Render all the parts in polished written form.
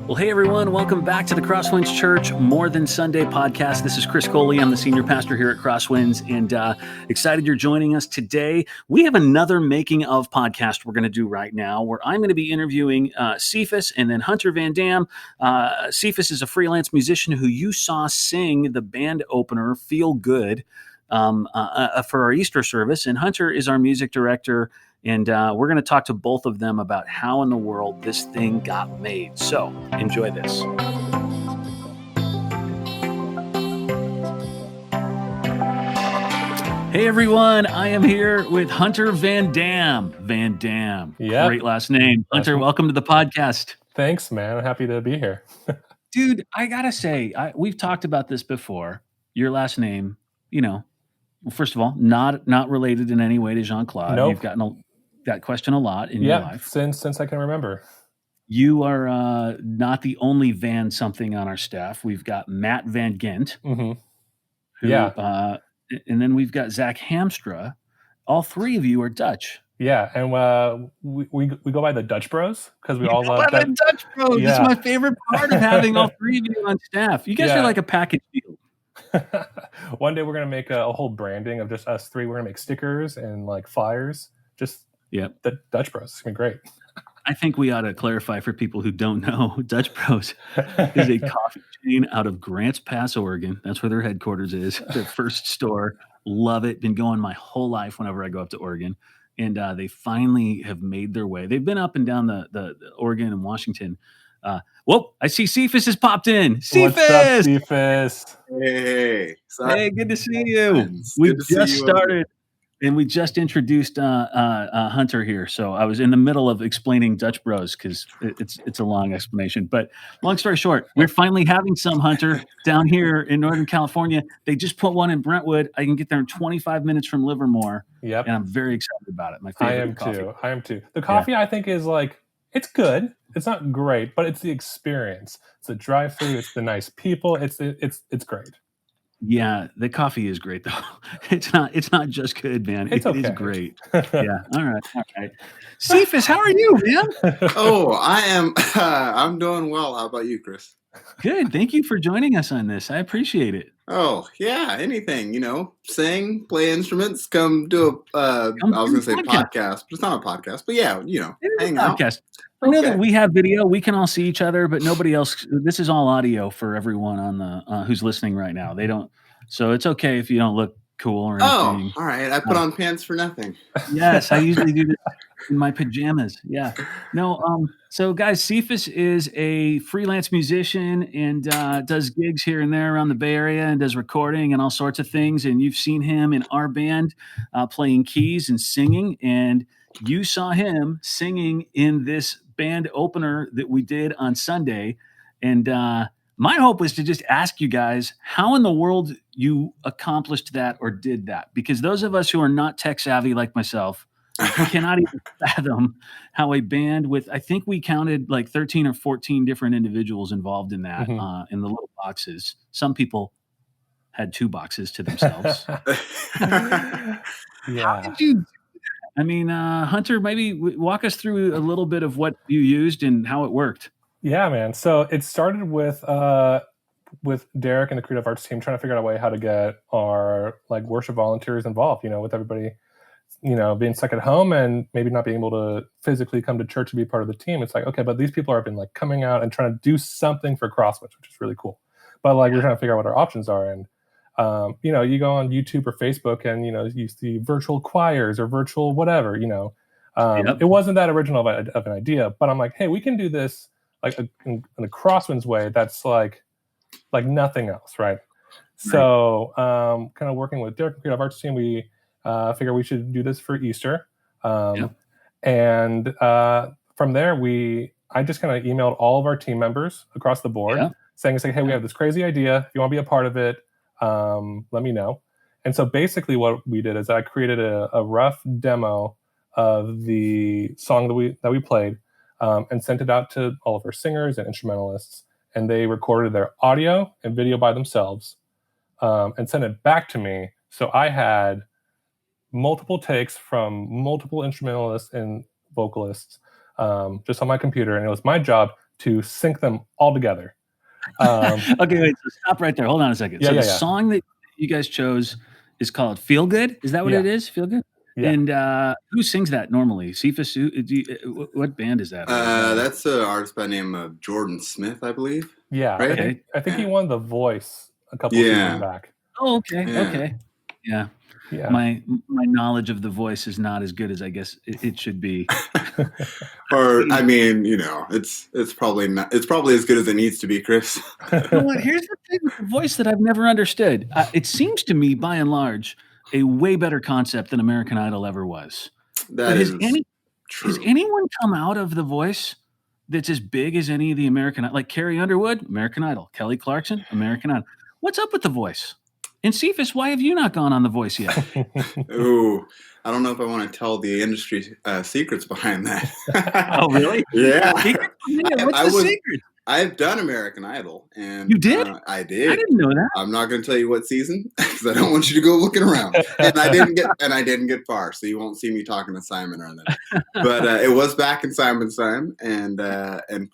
Well, hey everyone, welcome back to the CrossWinds Church More Than Sunday podcast. This is Chris Coley. I'm the senior pastor here at CrossWinds, and excited you're joining us today. We have another making of podcast we're going to do right now, where I'm going to be interviewing Seafus and then Hunter Van Dam. Seafus is a freelance musician who you saw sing the band opener "Feel Good" for our Easter service, and Hunter is our music director. And we're going to talk to both of them about how in the world this thing got made. So enjoy this. Hey, everyone. I am here with Hunter Van Dam. Van Dam. Yeah. Great last name. Hunter, welcome to the podcast. Thanks, man. I'm happy to be here. Dude, I got to say, we've talked about this before. Your last name, first of all, not related in any way to Jean-Claude. Nope. You've gotten that question a lot in your life. Since I can remember. You are not the only Van something on our staff. We've got Matt Van Gent. Mm-hmm. And then we've got Zach Hamstra. All three of you are Dutch. Yeah, and we go by the Dutch Bros because we all love the Dutch Bros. Yeah. This is my favorite part of having all three of you on staff. You guys are like a package deal. One day we're gonna make a whole branding of just us three. We're gonna make stickers and like flyers. Just the Dutch Bros. It's gonna be great. I think we ought to clarify for people who don't know, Dutch Bros is a coffee chain out of Grants Pass, Oregon. That's where their headquarters is. Their first store. Love it. Been going my whole life whenever I go up to Oregon. And they finally have made their way. They've been up and down the Oregon and Washington. Whoa, I see Seafus has popped in. Seafus! What's up, Seafus? Hey. Hey, good to see you. We just started. And we just introduced Hunter here. So I was in the middle of explaining Dutch Bros because it's a long explanation. But long story short, we're finally having some Hunter down here in Northern California. They just put one in Brentwood. I can get there in 25 minutes from Livermore. Yep. And I'm very excited about it. My favorite coffee. I am too. The coffee I think is like, it's good. It's not great, but it's the experience. It's the drive-through. It's the nice people. It's great. Yeah, the coffee is great though. It's not just good, man. It is great. Yeah. All right. Seafus, how are you, man? Oh, I am. I'm doing well. How about you, Chris? Good. Thank you for joining us on this. I appreciate it. Oh yeah, anything. Sing, play instruments, come do I was going to say podcast, but it's not a podcast. But yeah, hang out. Podcast. I know that we have video. We can all see each other, but nobody else. This is all audio for everyone on the who's listening right now. They don't. So it's okay if you don't look cool or anything. Oh, all right. I put on pants for nothing. Yes, I usually do this in my pajamas. Yeah. No. So guys, Seafus is a freelance musician and does gigs here and there around the Bay Area and does recording and all sorts of things. And you've seen him in our band playing keys and singing. And you saw him singing in this band opener that we did on Sunday. And my hope was to just ask you guys how in the world you accomplished that or did that. Because those of us who are not tech savvy like myself cannot even fathom how a band with, I think we counted like 13 or 14 different individuals involved in that, in the little boxes. Some people had 2 boxes to themselves. Yeah. How did you? I mean, Hunter, maybe walk us through a little bit of what you used and how it worked. Yeah, man. So it started with Derek and the creative arts team trying to figure out a way how to get our like worship volunteers involved, with everybody, being stuck at home and maybe not being able to physically come to church to be part of the team. It's like, okay, but these people have been like coming out and trying to do something for CrossWinds, which is really cool. But like we're trying to figure out what our options are. And you go on YouTube or Facebook and, you see virtual choirs or virtual whatever, It wasn't that original of an idea, but I'm like, hey, we can do this like in a CrossWinds way that's like nothing else, right? So kind of working with Derek, creative arts team, we figured we should do this for Easter. And from there, I just kind of emailed all of our team members across the board saying, hey, we have this crazy idea. If you want to be a part of it, let me know. And so basically what we did is I created a rough demo of the song that we played and sent it out to all of our singers and instrumentalists. And they recorded their audio and video by themselves and sent it back to me. So I had multiple takes from multiple instrumentalists and vocalists just on my computer. And it was my job to sync them all together. Okay, wait. So stop right there. Hold on a second. Yeah, so yeah, the yeah. song that you guys chose is called "Feel Good." Is that what Yeah. it is? Feel Good. Yeah. And who sings that normally? Seafus. What band is that? That's an artist by the name of Jordan Smith, I believe. Yeah, Right? I think he won The Voice a couple of seasons back. Oh, okay, Yeah. okay, yeah. Yeah. My knowledge of The Voice is not as good as I guess it should be. Or I mean, it's probably not. It's probably as good as it needs to be, Chris. You know what? Here's the thing with The Voice that I've never understood. It seems to me, by and large, a way better concept than American Idol ever was. That is true. Has anyone come out of The Voice that's as big as any of the American, like Carrie Underwood, American Idol, Kelly Clarkson, American Idol? What's up with The Voice? And Seafus, why have you not gone on The Voice yet? Ooh, I don't know if I want to tell the industry secrets behind that. Oh, really? Yeah. What's the secret? I've done American Idol, and you did? I did. I didn't know that. I'm not going to tell you what season because I don't want you to go looking around. And I didn't get far, so you won't see me talking to Simon or anything. But it was back in Simon's time and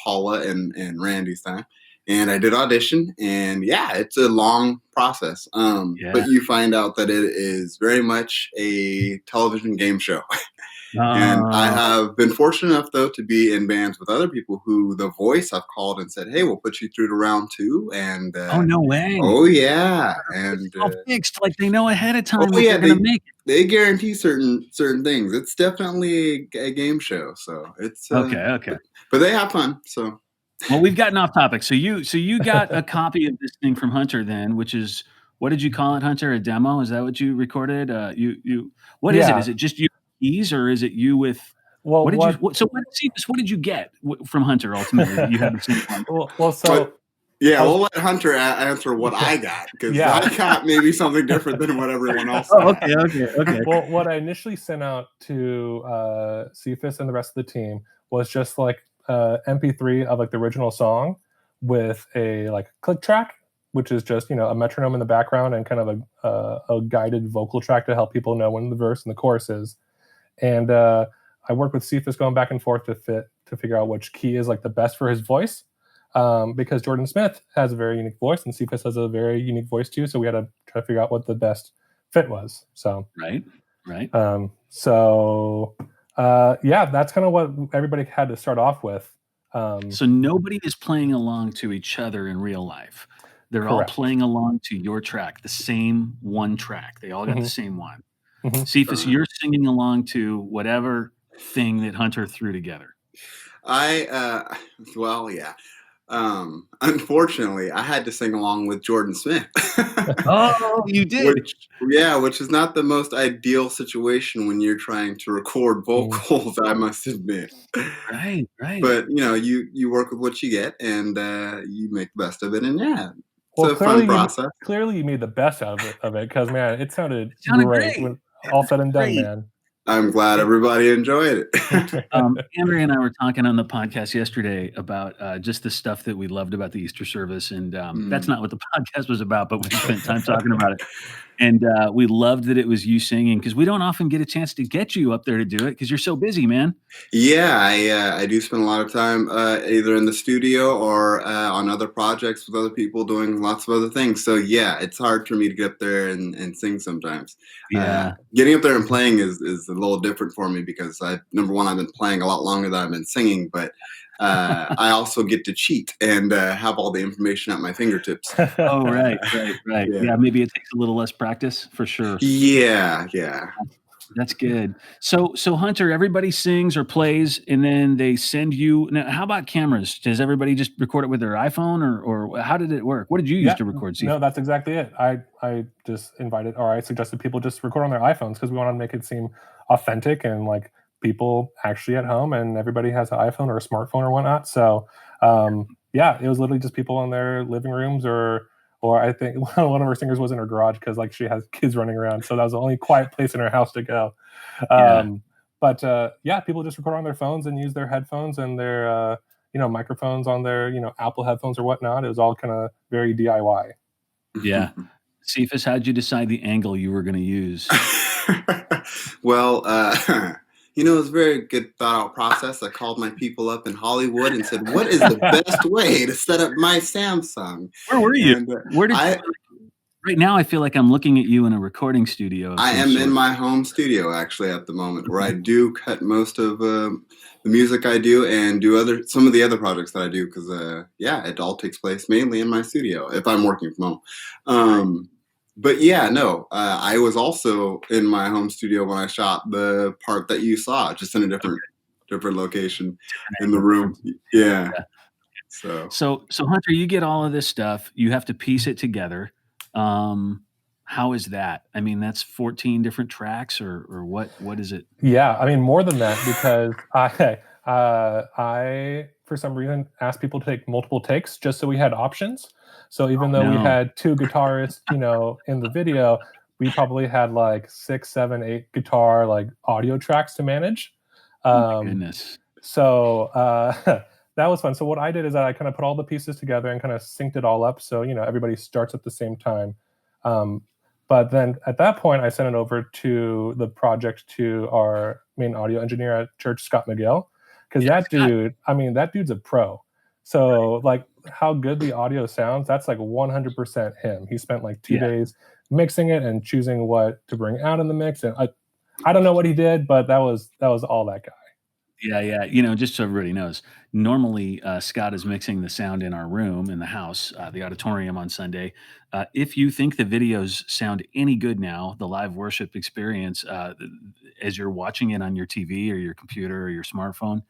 Paula and Randy's time. And I did audition, and yeah, it's a long process. But you find out that it is very much a television game show. And I have been fortunate enough, though, to be in bands with other people who The Voice have called and said, "Hey, we'll put you through to round 2." And oh, no way! Oh, yeah, and it's all fixed, like they know ahead of time. Oh, yeah, they're gonna make it. They guarantee certain things. It's definitely a game show, so it's okay. But they have fun. So, well, we've gotten off topic. So you got a copy of this thing from Hunter, then, which is, what did you call it, Hunter? A demo? Is that what you recorded? What is it? Is it just you? Keys, or is it you with? Well, what did you get from Hunter ultimately? You had the same one. We'll let Hunter answer what I got, because I got maybe something different than what everyone else got. Okay. Well, what I initially sent out to Seafus and the rest of the team was just like MP3 of like the original song with a like click track, which is just a metronome in the background and kind of a guided vocal track to help people know when the verse and the chorus is. And I work with Seafus going back and forth to figure out which key is like the best for his voice, because Jordan Smith has a very unique voice and Seafus has a very unique voice too. So we had to try to figure out what the best fit was. So right. That's kind of what everybody had to start off with. So nobody is playing along to each other in real life. They're correct. all playing along to your track, the same one track. They all got the same one. Mm-hmm. Seafus, you're singing along to whatever thing that Hunter threw together. Unfortunately, I had to sing along with Jordan Smith. Oh, you did? Which is not the most ideal situation when you're trying to record vocals, I must admit. Right. But, you work with what you get, and you make the best of it, and well, it's a fun process. Clearly, you made the best out of it, because, man, it sounded great. When all said and done, man. I'm glad everybody enjoyed it. Andrea and I were talking on the podcast yesterday about just the stuff that we loved about the Easter service, and that's not what the podcast was about, but we spent time talking about it. And we loved that it was you singing, because we don't often get a chance to get you up there to do it because you're so busy, man. Yeah, I do spend a lot of time either in the studio or on other projects with other people doing lots of other things. So yeah, it's hard for me to get up there and sing sometimes. Yeah, getting up there and playing is a little different for me, because number one, I've been playing a lot longer than I've been singing, but I also get to cheat and have all the information at my fingertips. Oh, right. Yeah, maybe it takes a little less practice, for sure. Yeah. That's good. So Hunter, everybody sings or plays, and then they send you. Now, how about cameras? Does everybody just record it with their iPhone, or how did it work? What did you use to record? No, that's exactly it. I just I suggested people just record on their iPhones, because we wanted to make it seem authentic and like people actually at home, and everybody has an iPhone or a smartphone or whatnot. So it was literally just people in their living rooms, or I think one of our singers was in her garage, because like she has kids running around, so that was the only quiet place in her house to go. People just record on their phones and use their headphones and their microphones on their Apple headphones or whatnot. It was all kind of very DIY. Yeah. Seafus, how did you decide the angle you were going to use? Well, It was a very good thought out process. I called my people up in Hollywood and said, what is the best way to set up my Samsung? Where were you? And Where did you? Right now, I feel like I'm looking at you in a recording studio. I am in my home studio actually at the moment, where I do cut most of the music I do and do some of the other projects that I do, because it all takes place mainly in my studio if I'm working from home. But yeah, no, I was also in my home studio when I shot the part that you saw, just in a different location in the room. Yeah. So Hunter, you get all of this stuff. You have to piece it together. How is that? I mean, that's 14 different tracks, or what is it? Yeah, I mean, more than that, because I for some reason asked people to take multiple takes just so we had options. So even though we had 2 guitarists, in the video, we probably had like 6, 7, 8 guitar audio tracks to manage. Goodness. So that was fun. So what I did is that I kind of put all the pieces together and kind of synced it all up, so everybody starts at the same time. But then at that point, I sent it over to the project to our main audio engineer at church, Scott McGill, because that dude's a pro. So how good the audio sounds, that's 100% him. He spent 2 days mixing it and choosing what to bring out in the mix. And I don't know what he did, but that was all that guy. Yeah. Just so everybody knows, normally Scott is mixing the sound in our room in the house, the auditorium on Sunday. If you think the videos sound any good now, the live worship experience, as you're watching it on your TV or your computer or your smartphone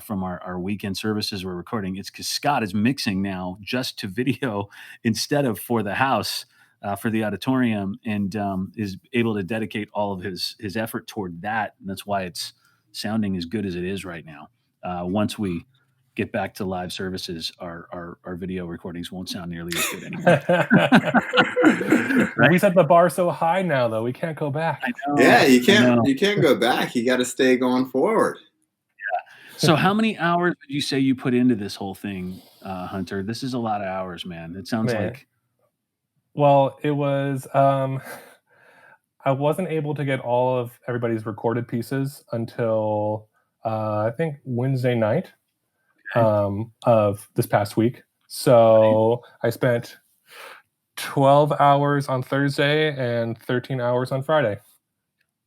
from our weekend services we're recording, it's because Scott is mixing now just to video instead of for the house. For the auditorium, and is able to dedicate all of his effort toward that. And that's why it's sounding as good as it is right now. Once we get back to live services, our video recordings won't sound nearly as good anymore. Right? We set the bar so high now, though. We can't go back. I know, yeah, you can't go back. You got to stay going forward. Yeah. So how many hours did you say you put into this whole thing, Hunter? This is a lot of hours, man. It sounds like... Well, it was, I wasn't able to get all of everybody's recorded pieces until, I think Wednesday night of this past week. So I spent 12 hours on Thursday and 13 hours on Friday.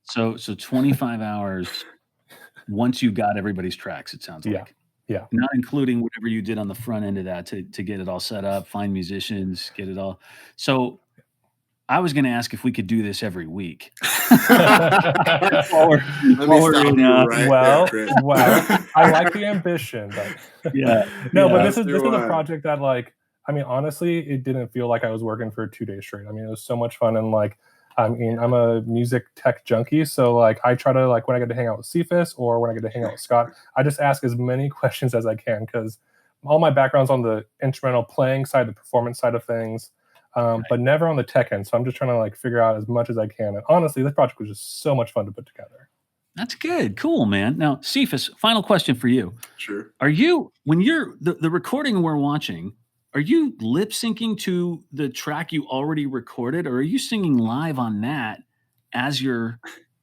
So 25 hours once you got everybody's tracks, it sounds like. Yeah. Not including whatever you did on the front end of that to get it all set up, find musicians, get it all. So I was going to ask if we could do this every week. Well, I like the ambition, but but this is a project that honestly, it didn't feel like I was working for 2 days straight. I mean, it was so much fun, and I'm a music tech junkie, so I try to when I get to hang out with Seafus or when I get to hang out with Scott, I just ask as many questions as I can, because all my background's on the instrumental playing side, the performance side of things, but never on the tech end. So I'm just trying to figure out as much as I can. And honestly, this project was just so much fun to put together. That's good, cool, man. Now, Seafus, final question for you. Sure. Are you, when you're the recording we're watching, are you lip syncing to the track you already recorded, or are you singing live on that as you're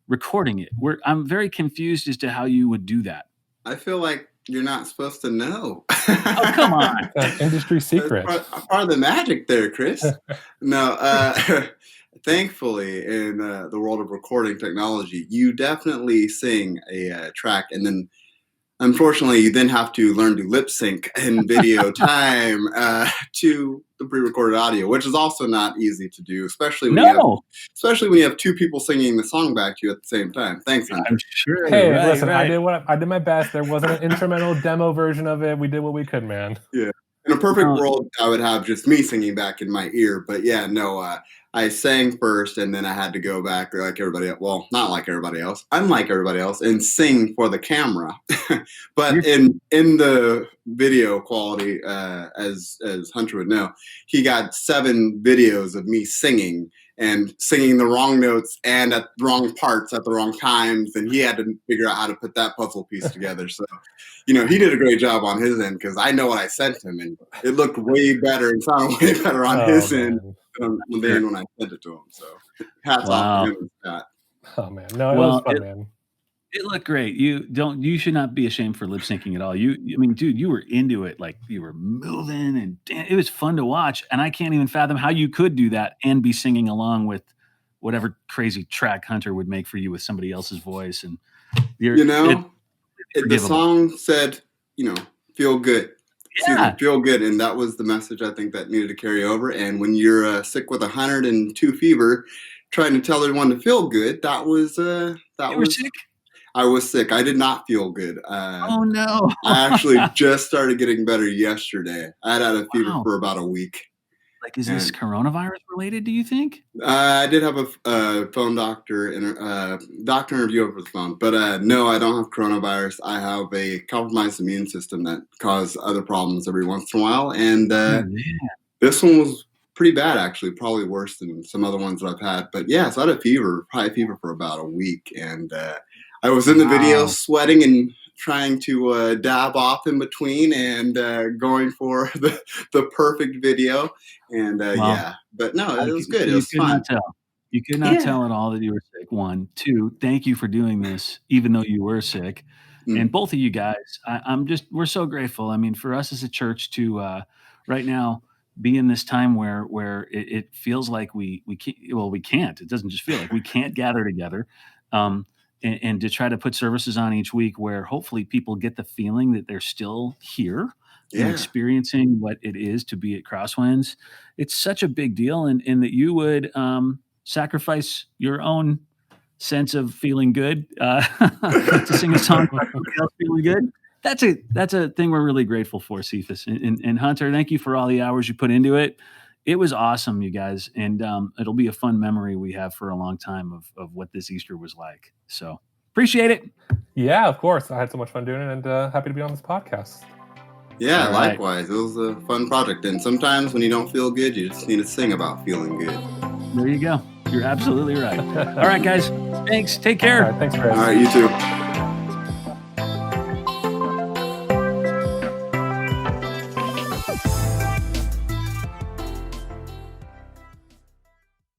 recording it? I'm very confused as to how you would do that. I feel like you're not supposed to know. Oh, come on. Industry secret. Part of the magic there, Chris. No, thankfully, in the world of recording technology, you definitely sing a track, and then unfortunately, you then have to learn to lip sync in video time to the pre-recorded audio, which is also not easy to do, especially when you have 2 people singing the song back to you at the same time. Thanks, Hunter. I'm sure. Hey, listen, right. I did my best. There wasn't an instrumental demo version of it. We did what we could, man. Yeah. In a perfect world, I would have just me singing back in my ear. But yeah, no, I sang first, and then I had to go back like everybody else. Well, not like everybody else. Unlike everybody else, and sing for the camera. But in the video quality, as Hunter would know, he got 7 videos of me singing the wrong notes and at the wrong parts at the wrong times, and he had to figure out how to put that puzzle piece together. So, he did a great job on his end, because I know what I sent him, and it looked way better and sounded way better on his end than when I sent it to him. So, hats off to him and Scott. Oh man, no, it was fun, man. It looked great. You should not be ashamed for lip syncing at all. I mean, dude, you were into it. Like you were moving and it was fun to watch. And I can't even fathom how you could do that and be singing along with whatever crazy track Hunter would make for you with somebody else's voice. And the song said, feel good. Yeah. Feel good. And that was the message I think that needed to carry over. And when you're sick with 102 fever, trying to tell everyone to feel good, that was You were sick? I was sick. I did not feel good. Oh no! I actually just started getting better yesterday. I had a fever for about a week. Like, is this coronavirus related? Do you think? I did have a phone doctor interview over the phone, but no, I don't have coronavirus. I have a compromised immune system that causes other problems every once in a while, and this one was pretty bad, actually, probably worse than some other ones that I've had. But yeah, so I had high fever for about a week, and I was in the video sweating and trying to dab off in between and going for the perfect video. And but no, it was good. It was fun. You could not tell at all that you were sick. 1, 2, thank you for doing this, even though you were sick. And both of you guys, we're so grateful. I mean, for us as a church to right now be in this time where it feels like we can't. It doesn't just feel like we can't gather together. And to try to put services on each week where hopefully people get the feeling that they're still here and experiencing what it is to be at CrossWinds. It's such a big deal, and that you would sacrifice your own sense of feeling good to sing a song about somebody else feeling good. That's a thing we're really grateful for, Seafus. And Hunter, thank you for all the hours you put into it. It was awesome, you guys, and it'll be a fun memory we have for a long time of what this Easter was like. So appreciate it. Yeah, of course. I had so much fun doing it, and happy to be on this podcast. Yeah, likewise. It was a fun project, and sometimes when you don't feel good, you just need to sing about feeling good. There you go. You're absolutely right. All right, guys. Thanks. Take care. All right, thanks, Chris. All right, you too.